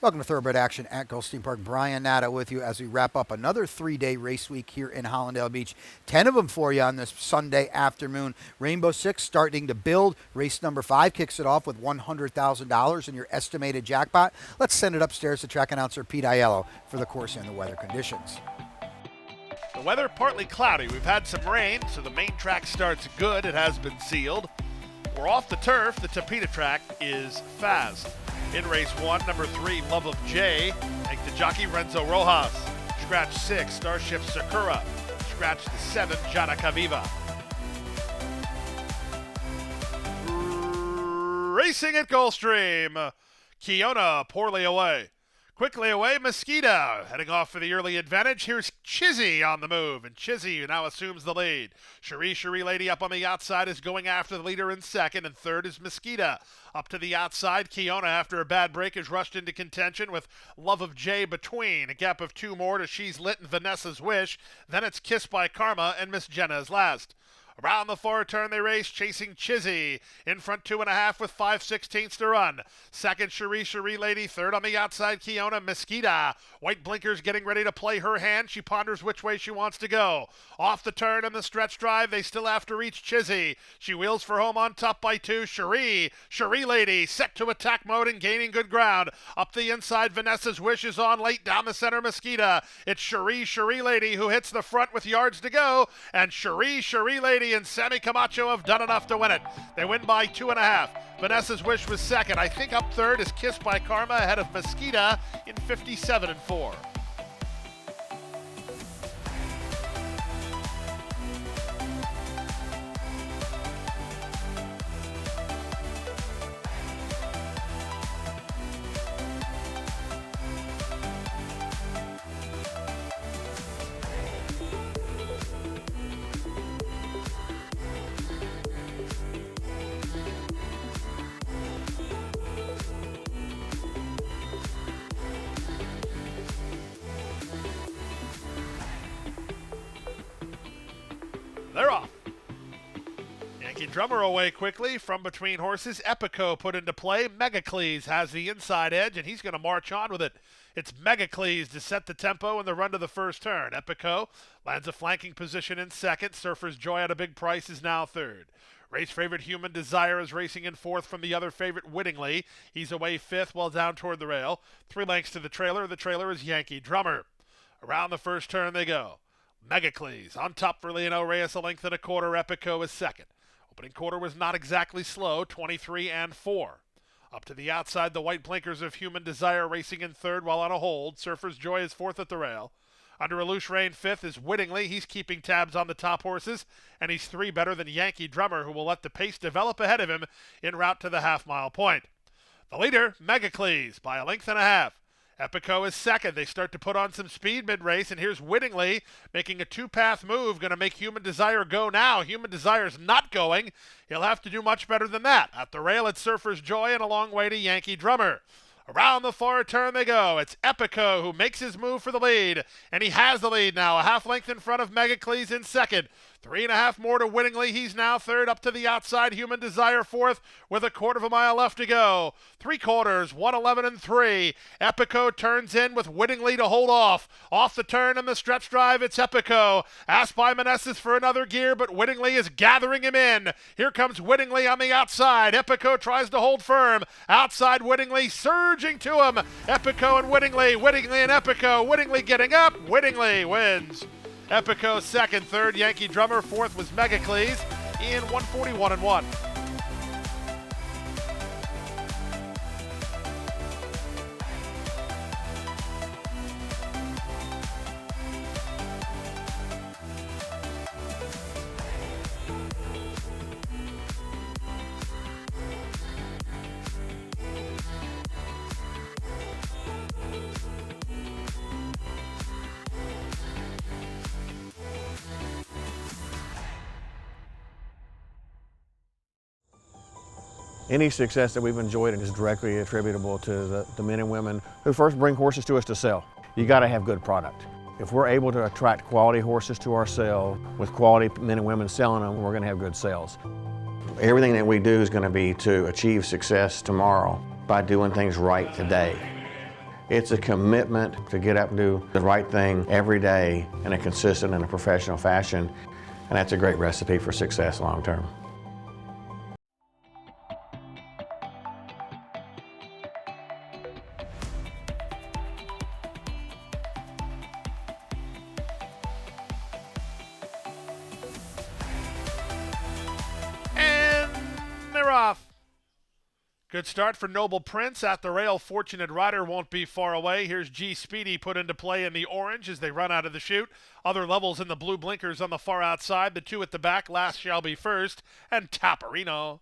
Welcome to Thoroughbred Action at Gulfstream Park. Brian Natta with you as we wrap up another three-day race week here in Hollandale Beach. 10 of them for you on this Sunday afternoon. Rainbow Six starting to build. Race number 5 kicks it off with $100,000 in your estimated jackpot. Let's send it upstairs to track announcer Pete Aiello for the course and the weather conditions. The weather partly cloudy. We've had some rain, so the main track starts good. It has been sealed. We're off the turf. The Tapeta track is fast. In race 1, number 3, Love of J, take the jockey Renzo Rojas. Scratch 6, Starship Sakura. Scratch the 7, Jana Kaviva. Racing at Gulfstream. Kiona poorly away. Quickly away, Mosquito, heading off for the early advantage. Here's Chizzy on the move, and Chizzy now assumes the lead. Cherie Lady up on the outside is going after the leader in second, and third is Mosquito. Up to the outside, Kiona, after a bad break, is rushed into contention with Love of J between. A gap of 2 more to She's Lit and Vanessa's Wish. Then it's Kissed by Karma, and Miss Jenna is last. Around the far turn they race, chasing Chizzy. In front 2.5 with 5/16 to run. Second, Cherie Lady. Third on the outside, Kiona Mosquito. White blinkers getting ready to play her hand. She ponders which way she wants to go. Off the turn and the stretch drive, they still have to reach Chizzy. She wheels for home on top by 2. Cherie Lady set to attack mode and gaining good ground. Up the inside, Vanessa's Wish is on late down the center, Mosquito. It's Cherie Lady who hits the front with yards to go. And Cherie Lady and Sammy Camacho have done enough to win it. They win by 2.5. Vanessa's Wish was second. I think up third is Kissed by Karma ahead of Mosquito in 57-4. They're off. Yankee Drummer away quickly from between horses. Epico put into play. Megacles has the inside edge, and he's going to march on with it. It's Megacles to set the tempo in the run to the first turn. Epico lands a flanking position in second. Surfer's Joy at a big price is now third. Race favorite Human Desire is racing in fourth from the other favorite Wittingly. He's away fifth, well down toward the rail. 3 lengths to the trailer. The trailer is Yankee Drummer. Around the first turn they go. Megacles on top for Leonel Reyes, 1.25 lengths. Epico is second. Opening quarter was not exactly slow, 23-4. Up to the outside, the white blinkers of Human Desire racing in third while on a hold. Surfer's Joy is fourth at the rail. Under a loose rein, fifth is Wittingly. He's keeping tabs on the top horses, and he's 3 better than Yankee Drummer, who will let the pace develop ahead of him en route to the half-mile point. The leader, Megacles, by 1.5 lengths. Epico is second. They start to put on some speed mid-race, and here's Wittingly making a 2-path move, going to make Human Desire go now. Human Desire's not going. He'll have to do much better than that. At the rail, it's Surfer's Joy and a long way to Yankee Drummer. Around the far turn they go. It's Epico who makes his move for the lead, and he has the lead now, a 1/2 length in front of Megacles in second. 3.5 more to Wittingly. He's now third. Up to the outside, Human Desire fourth with 1/4 mile left to go. 3/4, 1:11-3. Epico turns in with Wittingly to hold off. Off the turn and the stretch drive, it's Epico. Asked by Meneses for another gear, but Wittingly is gathering him in. Here comes Wittingly on the outside. Epico tries to hold firm. Outside Wittingly surging to him. Epico and Wittingly and Epico. Wittingly getting up. Wittingly wins. Epico second, third Yankee Drummer, fourth was Megacles in 1:41-1. Any success that we've enjoyed is directly attributable to the men and women who first bring horses to us to sell. You got to have good product. If we're able to attract quality horses to our sale with quality men and women selling them, we're going to have good sales. Everything that we do is going to be to achieve success tomorrow by doing things right today. It's a commitment to get up and do the right thing every day in a consistent and a professional fashion, and that's a great recipe for success long term. And they're off. Good start for Noble Prince. At the rail, Fortunate Rider won't be far away. Here's G Speedy put into play in the orange as they run out of the chute. Other levels in the blue blinkers on the far outside. The two at the back, Last Shall Be First, and Taparino.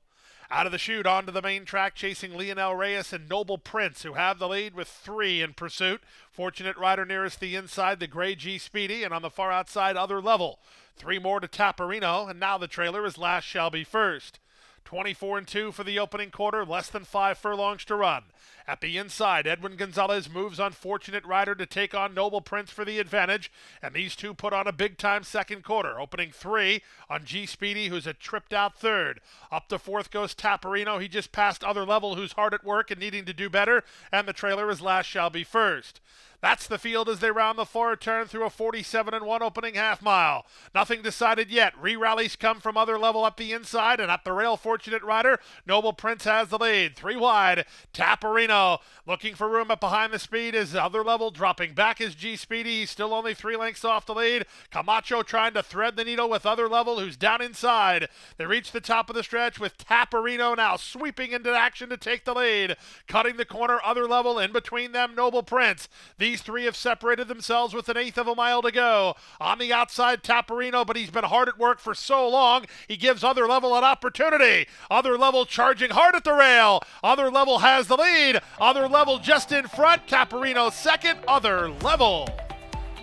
Out of the chute, onto the main track, chasing Lionel Reyes and Noble Prince, who have the lead with 3 in pursuit. Fortunate Rider nearest the inside, the gray G Speedy, and on the far outside, Other Level. 3 more to Taparino, and now the trailer is Last Shall Be First. 24-2 for the opening quarter, less than 5 furlongs to run. At the inside, Edwin Gonzalez moves on Fortunate Rider to take on Noble Prince for the advantage, and these two put on a big-time second quarter, opening 3 on G Speedy, who's a tripped out third. Up to fourth goes Taparino. He just passed Other Level, who's hard at work and needing to do better, and the trailer is Last Shall Be First. That's the field as they round the far turn through a 47-1 opening half mile. Nothing decided yet. Re-rallies come from Other Level up the inside, and at the rail, Fortunate Rider, Noble Prince has the lead. 3 wide, Taparino looking for room up behind the speed is Other Level, dropping back is G Speedy. He's still only 3 lengths off the lead. Camacho trying to thread the needle with Other Level, who's down inside. They reach the top of the stretch with Taparino now sweeping into action to take the lead. Cutting the corner, Other Level, in between them, Noble Prince. These 3 have separated themselves with 1/8 of a mile to go. On the outside, Taparino, but he's been hard at work for so long, he gives Other Level an opportunity. Other Level charging hard at the rail. Other Level has the lead. Other Level just in front. Taparino second. Other Level.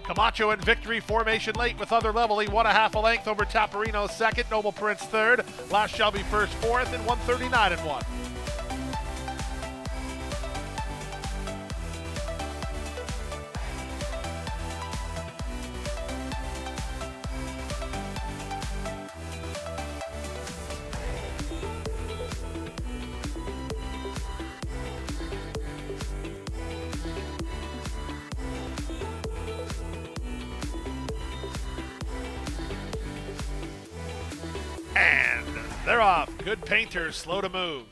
Camacho in victory formation late with Other Level. He won a half a length over Taparino second. Noble Prince third. Last Shall Be First fourth, and 139-1. And they're off. Good Painter, slow to move.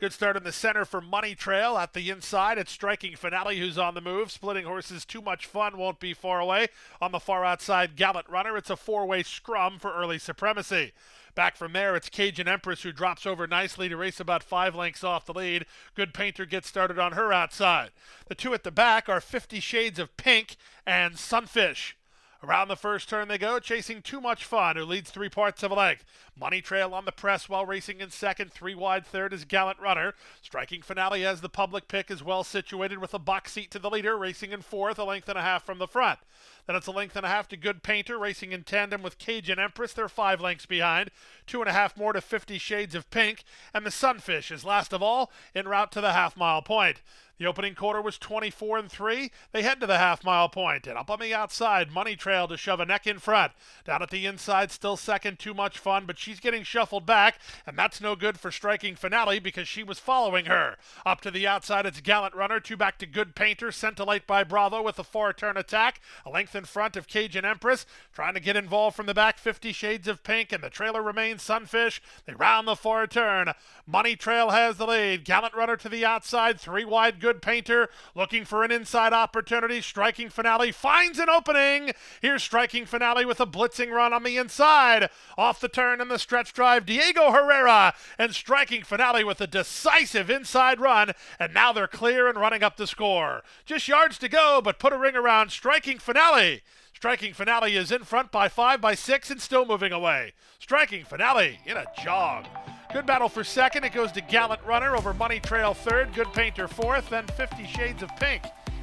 Good start in the center for Money Trail. At the inside, it's Striking Finale, who's on the move. Splitting Horses, Too Much Fun won't be far away. On the far outside, Gallant Runner. It's a 4-way scrum for early supremacy. Back from there, it's Cajun Empress, who drops over nicely to race about 5 lengths off the lead. Good Painter gets started on her outside. The two at the back are 50 Shades of Pink and Sunfish. Around the first turn they go, chasing Too Much Fun, who leads 3 parts of a length. Money Trail on the press while racing in second. 3 wide third is Gallant Runner. Striking Finale as the public pick is well situated with a box seat to the leader, racing in fourth, 1.5 lengths from the front. Then it's 1.5 lengths to Good Painter, racing in tandem with Cajun Empress. They're 5 lengths behind. 2.5 more to 50 Shades of Pink. And the Sunfish is last of all en route to the half-mile point. The opening quarter was 24-3. They head to the half-mile point. And up on the outside, Money Trail to shove a neck in front. Down at the inside, still second, Too Much Fun, but she's getting shuffled back, and that's no good for Striking Finale because she was following her. Up to the outside, it's Gallant Runner. 2 back to Good Painter, sent to late by Bravo with a 4-turn attack. A length in front of Cajun Empress. Trying to get involved from the back, 50 Shades of Pink, and the trailer remains Sunfish. They round the 4 turn. Money Trail has the lead. Gallant Runner to the outside, 3 wide, Good Painter looking for an inside opportunity. Striking Finale finds an opening. Here's Striking Finale with a blitzing run on the inside. Off the turn in the stretch drive, Diego Herrera, and Striking Finale with a decisive inside run, and now they're clear and running up the score. Just yards to go, but put a ring around Striking Finale. Striking Finale is in front by 5, by 6, and still moving away. Striking Finale in a jog. Good battle for second. It goes to Gallant Runner over Money Trail third. Good Painter fourth. Then 50 Shades of Pink.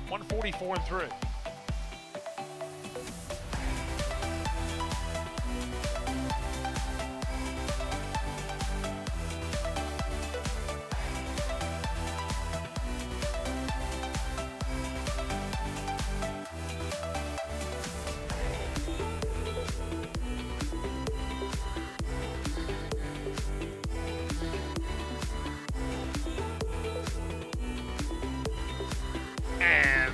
144-3. And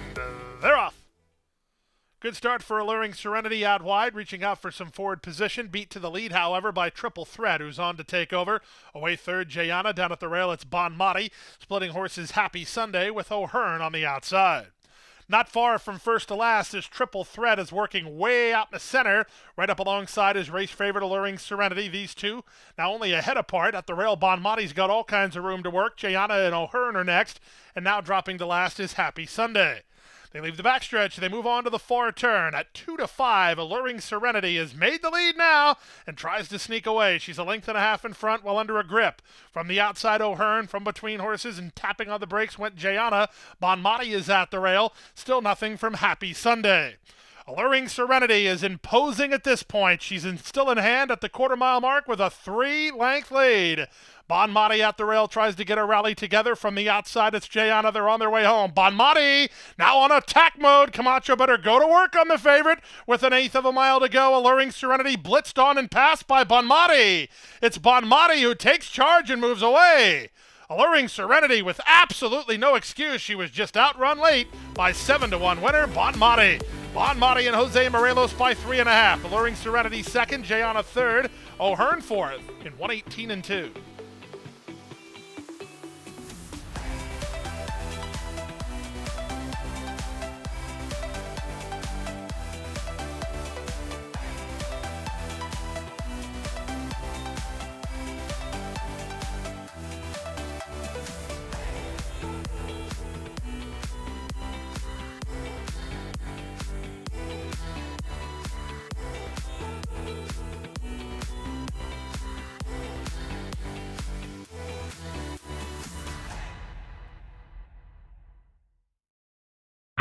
Good start for Alluring Serenity out wide, reaching out for some forward position. Beat to the lead, however, by Triple Threat, who's on to take over. Away third, Jayana. Down at the rail, it's Bon Mati. Splitting horses Happy Sunday with O'Hearn on the outside. Not far from first to last, this Triple Threat is working way out in the center, right up alongside his race favorite Alluring Serenity. These two now only a head apart. At the rail, Bon Mati's got all kinds of room to work. Jayana and O'Hearn are next, and now dropping to last is Happy Sunday. They leave the backstretch. They move on to the far turn. At 2-5, Alluring Serenity has made the lead now and tries to sneak away. She's a length and a half in front while under a grip. From the outside, O'Hearn from between horses and tapping on the brakes went Jayana. Bon Mati is at the rail. Still nothing from Happy Sunday. Alluring Serenity is imposing at this point. She's still in hand at the quarter-mile mark with a 3-length lead. Bon Mati at the rail tries to get a rally together. From the outside, it's Jayana. They're on their way home. Bon Mati now on attack mode. Camacho better go to work on the favorite with an eighth of a mile to go. Alluring Serenity blitzed on and passed by Bon Mati. It's Bon Mati who takes charge and moves away. Alluring Serenity with absolutely no excuse. She was just outrun late by 7-1 winner, Bon Mati. Bon Mati and Jose Morelos by 3.5. Alluring Serenity second, Jayana third, O'Hearn fourth in 1:18-2.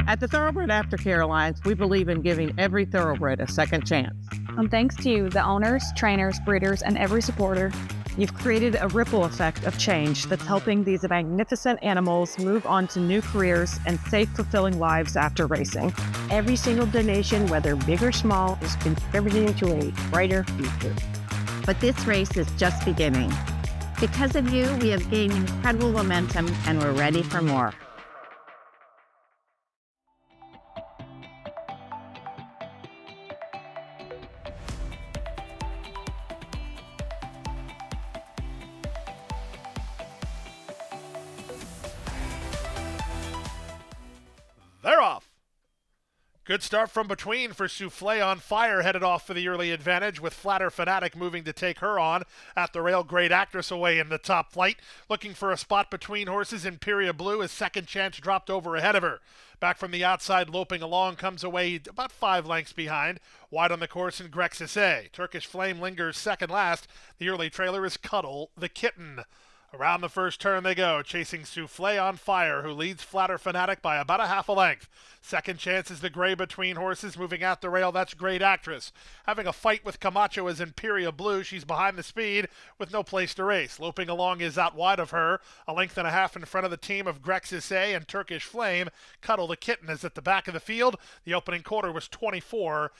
At the Thoroughbred Aftercare Alliance, we believe in giving every thoroughbred a second chance. And thanks to you, the owners, trainers, breeders, and every supporter, you've created a ripple effect of change that's helping these magnificent animals move on to new careers and safe, fulfilling lives after racing. Every single donation, whether big or small, is contributing to a brighter future. But this race is just beginning. Because of you, we have gained incredible momentum and we're ready for more. They're off. Good start from between for Souffle on Fire, headed off for the early advantage with Flatter Fanatic moving to take her on. At the rail, Great Actress away in the top flight. Looking for a spot between horses, Imperial Blue, his second chance dropped over ahead of her. Back from the outside, loping along, comes away about 5 lengths behind. Wide on the course in Grexis. Turkish Flame lingers second last. The early trailer is Cuddle the Kitten. Around the first turn they go, chasing Souffle on Fire, who leads Flatter Fanatic by about a half a length. Second chance is the gray between horses, moving at the rail, that's Great Actress. Having a fight with Camacho is Imperial Blue, she's behind the speed with no place to race. Loping along is out wide of her, a length and a half in front of the team of Grexis and Turkish Flame. Cuddle the Kitten is at the back of the field. The opening quarter was 24-4.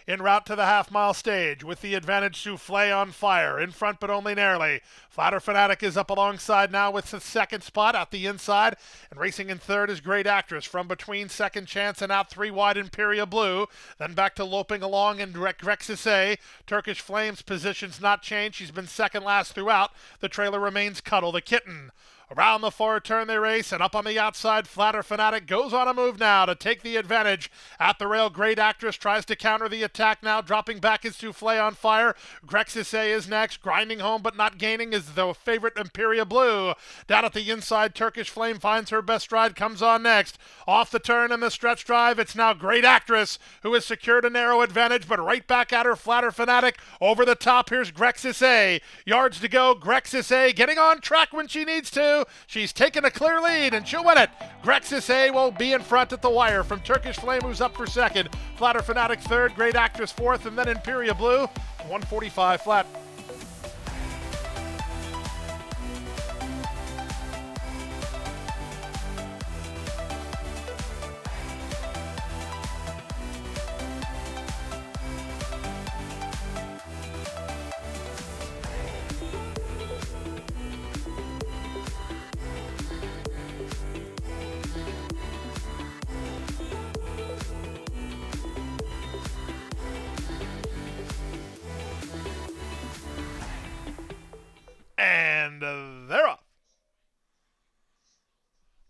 En route to the half-mile stage with the advantage, Souffle on Fire. In front but only narrowly. Flatter Fanatic is up alongside now with the second spot at the inside. And racing in third is Great Actress. From between Second Chance and out 3 wide Imperial Blue. Then back to loping along in Grexis. Turkish Flame's position's not changed. She's been second last throughout. The trailer remains Cuddle the Kitten. Around the far turn they race, and up on the outside, Flatter Fanatic goes on a move now to take the advantage. At the rail, Great Actress tries to counter the attack now, dropping back is Souffle on Fire. Grexis is next, grinding home but not gaining is the favorite Imperial Blue. Down at the inside, Turkish Flame finds her best stride, comes on next. Off the turn in the stretch drive, it's now Great Actress who has secured a narrow advantage, but right back at her, Flatter Fanatic. Over the top, here's Grexis. Yards to go, Grexis getting on track when she needs to. She's taken a clear lead, and she'll win it. Grexis will be in front at the wire from Turkish Flame, who's up for second. Flatter Fanatic third, Great Actress fourth, and then Imperial Blue, 145 flat.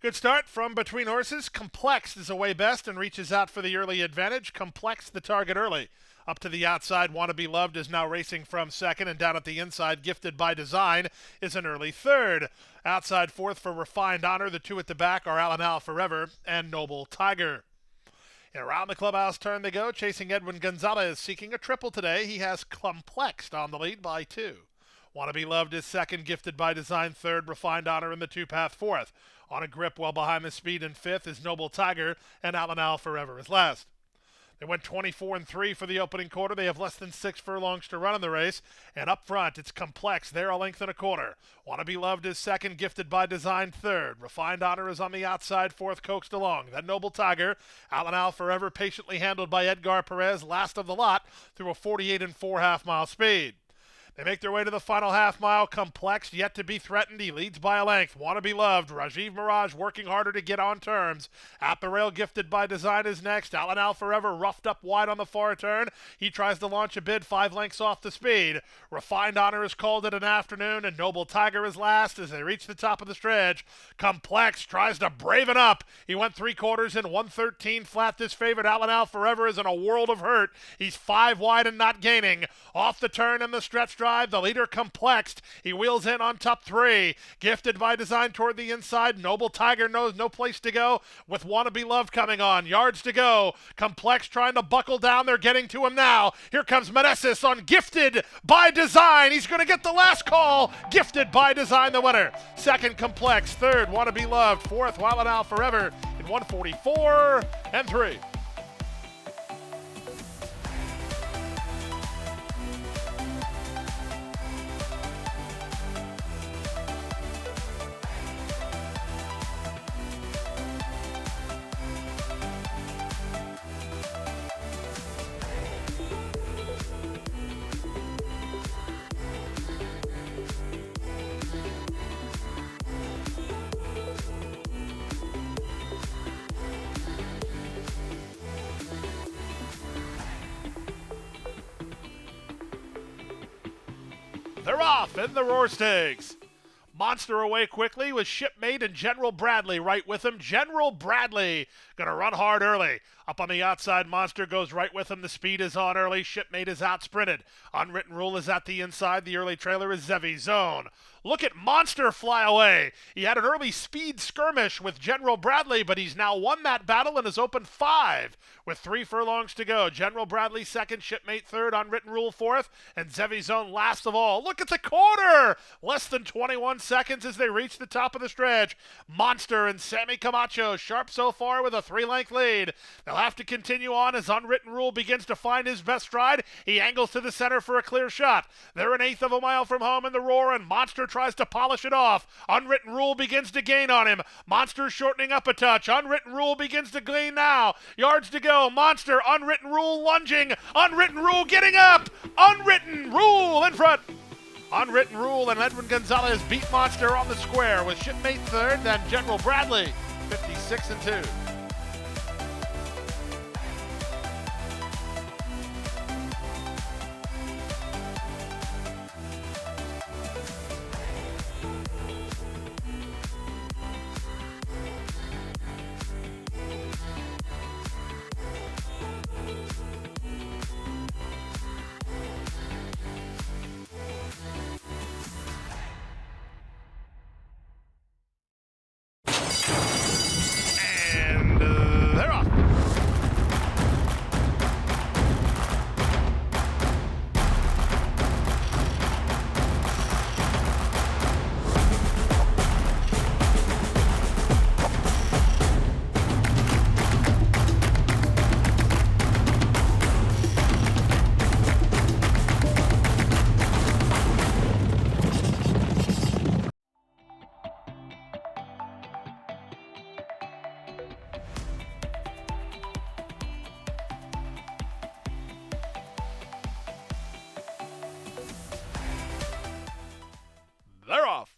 Good start from between horses. Complex is away best and reaches out for the early advantage. Complex the target early. Up to the outside, Wanna Be Loved is now racing from second, and down at the inside, Gifted by Design is an early third. Outside fourth for Refined Honor. The two at the back are Al Forever and Noble Tiger. And around the clubhouse turn they go, chasing Edwin Gonzalez, seeking a triple today. He has Complexed on the lead by 2. Wanna Be Loved is second, Gifted by Design third, Refined Honor in the two-path fourth. On a grip well behind the speed in fifth is Noble Tiger, and Al Forever is last. They went 24-3 for the opening quarter. They have less than 6 furlongs to run in the race. And up front, it's Complex. They're a length and a quarter. Wanna Be Loved is second, Gifted by Design third. Refined Honor is on the outside, fourth, coaxed along. Then Noble Tiger. Al Forever patiently handled by Edgar Perez, last of the lot, through a 48 4.5 mile speed. They make their way to the final half mile. Complex, yet to be threatened. He leads by a length. Wanna Be Loved. Rajiv Mirage working harder to get on terms. At the rail, Gifted by Design is next. Al Forever roughed up wide on the far turn. He tries to launch a bid 5 lengths off the speed. Refined Honor is called it an afternoon, and Noble Tiger is last as they reach the top of the stretch. Complex tries to brave it up. He went 3/4 in 113 flat. This favorite, Al Forever, is in a world of hurt. He's 5 wide and not gaining. Off the turn in the stretch drive, the leader Complexed. He wheels in on top 3. Gifted by Design toward the inside. Noble Tiger knows no place to go with Wanna Be Loved coming on. Yards to go. Complex trying to buckle down. They're getting to him now. Here comes Meneses on Gifted by Design. He's going to get the last call. Gifted by Design, the winner. Second, Complex. Third, Wanna Be Loved. Fourth, Al Forever in 144-3. They're off in the Roar Stakes. Monster away quickly with Shipmate and General Bradley right with him. General Bradley going to run hard early. Up on the outside, Monster goes right with him. The speed is on early. Shipmate is out sprinted. Unwritten Rule is at the inside. The early trailer is Zevi Zone. Look at Monster fly away. He had an early speed skirmish with General Bradley, but he's now won that battle and has opened 5 with 3 furlongs to go. General Bradley second, Shipmate third, Unwritten Rule fourth, and Zevi Zone last of all. Look at the quarter! Less than 21 seconds as they reach the top of the stretch. Monster and Sammy Camacho sharp so far with a 3-length lead. They'll have to continue on as Unwritten Rule begins to find his best stride. He angles to the center for a clear shot. They're an 1/8 of a mile from home in the Roar, and Monster tries to polish it off. Unwritten Rule begins to gain on him. Monster shortening up a touch. Unwritten Rule begins to gain now. Yards to go. Monster, Unwritten Rule lunging. Unwritten Rule getting up. Unwritten Rule in front. Unwritten Rule and Edwin Gonzalez beat Monster on the square with Shipmate third, then General Bradley 56-2. They're off. They're off.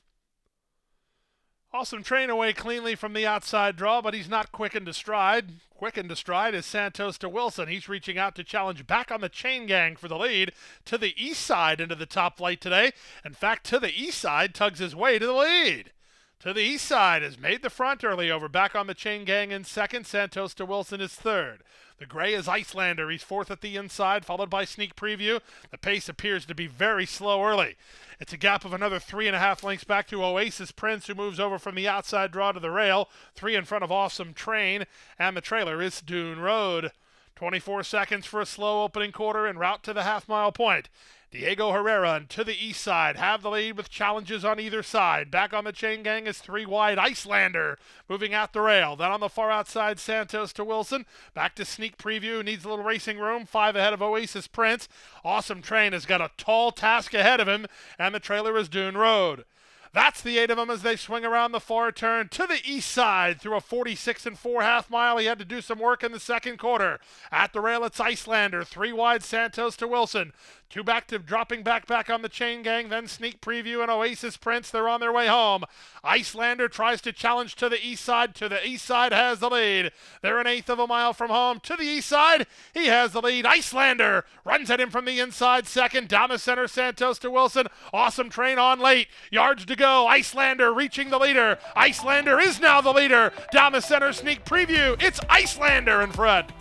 Awesome train away cleanly from the outside draw, but he's not quickened to stride. Quickened to stride is Santos to Wilson. He's reaching out to challenge back on the chain gang for the lead to the east side into the top flight today. In fact, to the east side tugs his way to the lead. To the east side has made the front early over. Back on the chain gang in second. Santos to Wilson is third. The gray is Icelander. He's fourth at the inside, followed by Sneak Preview. The pace appears to be very slow early. It's a gap of another 3.5 lengths back to Oasis Prince, who moves over from the outside draw to the rail. 3 in front of Awesome Train, and the trailer is Dune Road. 24 seconds for a slow opening quarter en route to the half-mile point. Diego Herrera and to the east side have the lead with challenges on either side. Back on the chain gang is 3 wide Icelander moving out the rail. Then on the far outside, Santos to Wilson. Back to Sneak Preview, needs a little racing room. 5 ahead of Oasis Prince. Awesome Train has got a tall task ahead of him, and the trailer is Dune Road. That's the 8 of them as they swing around the far turn to the east side through a 46 4 half mile. He had to do some work in the second quarter. At the rail, it's Icelander. 3 wide, Santos to Wilson. 2 back to dropping back on the chain gang, then Sneak Preview and Oasis Prince. They're on their way home. Icelander tries to challenge to the east side. To the east side has the lead. They're 1/8 of a mile from home. To the east side, he has the lead. Icelander runs at him from the inside second. Down the center, Santos to Wilson. Awesome Train on late. Yards to go. Icelander reaching the leader. Icelander is now the leader. Down the center, Sneak Preview. It's Icelander in front.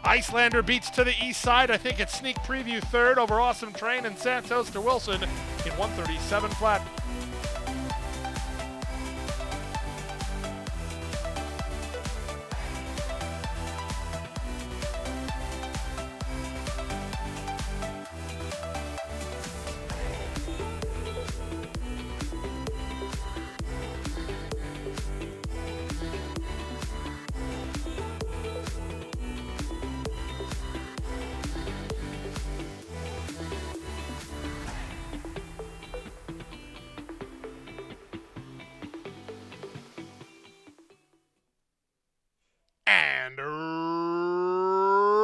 Icelander beats to the east side. I think it's Sneak Preview third over Awesome Train and Santos to Wilson in 1:37 flat.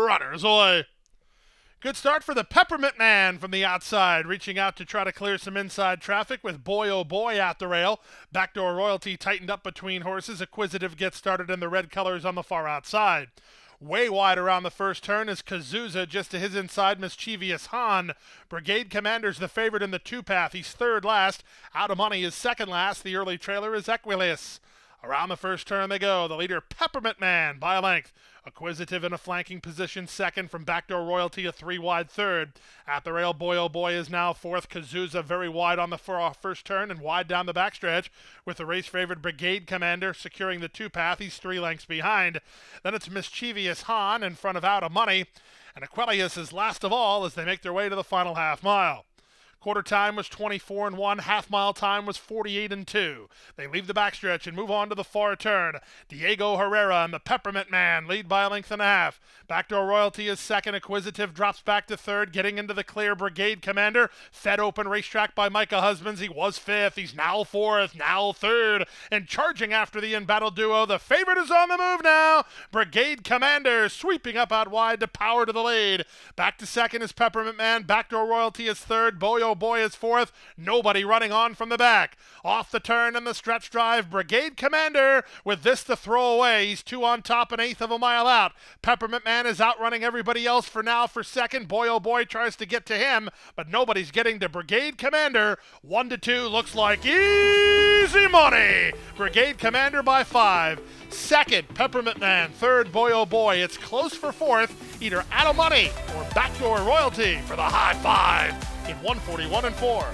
Runners away. Good start for the Peppermint Man from the outside, reaching out to try to clear some inside traffic with Boy Oh Boy at the rail. Backdoor Royalty tightened up between horses. Acquisitive gets started in the red colors on the far outside. Way wide around the first turn is Kazuza, just to his inside, Mischievous Han. Brigade Commander's the favorite in the 2-path. He's third last. Out of Money is second last. The early trailer is Equilius. Around the first turn they go. The leader, Peppermint Man, by a length. Acquisitive in a flanking position second, from Backdoor Royalty a 3 wide third. At the rail, Boy Oh Boy is now fourth. Kazuza very wide on the first turn and wide down the backstretch, with the race favored Brigade Commander securing the 2-path. He's 3 lengths behind. Then it's Mischievous Han in front of Out of Money, and Aquelius is last of all as they make their way to the final half mile. Quarter time was 24 1. Half mile time was 48 2. They leave the backstretch and move on to the far turn. Diego Herrera and the Peppermint Man lead by a length and a half. Backdoor Royalty is second. Acquisitive drops back to third. Getting into the clear, Brigade Commander. Fed open racetrack by Micah Husbands. He was fifth. He's now fourth. Now third. And charging after the embattled duo. The favorite is on the move now. Brigade Commander sweeping up out wide to power to the lead. Back to second is Peppermint Man. Backdoor Royalty is third. Boy Oh Boy is fourth. Nobody running on from the back. Off the turn and the stretch drive, Brigade Commander with this to throw away. He's 2 on top, 1/8 of a mile out. Peppermint Man is outrunning everybody else for now for second. Boy Oh Boy tries to get to him, but nobody's getting to Brigade Commander. 1-2 looks like easy money. Brigade Commander by 5. Second, Peppermint Man. Third, Boy Oh Boy. It's close for fourth, either Out of Money or Backdoor Royalty for the high 5 in 1:41 4.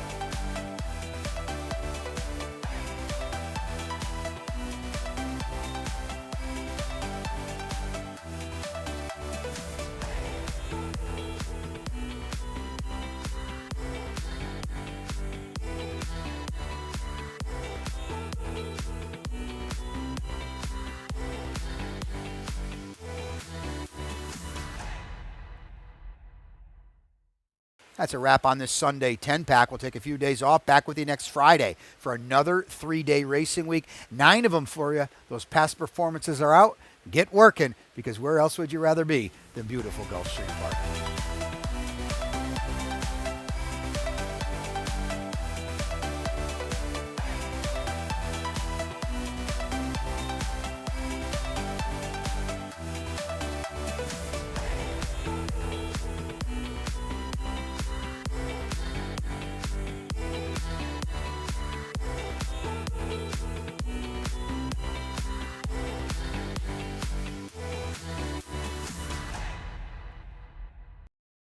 That's a wrap on this Sunday 10-pack. We'll take a few days off. Back with you next Friday for another 3-day racing week. 9 of them for you. Those past performances are out. Get working, because where else would you rather be than beautiful Gulfstream Park?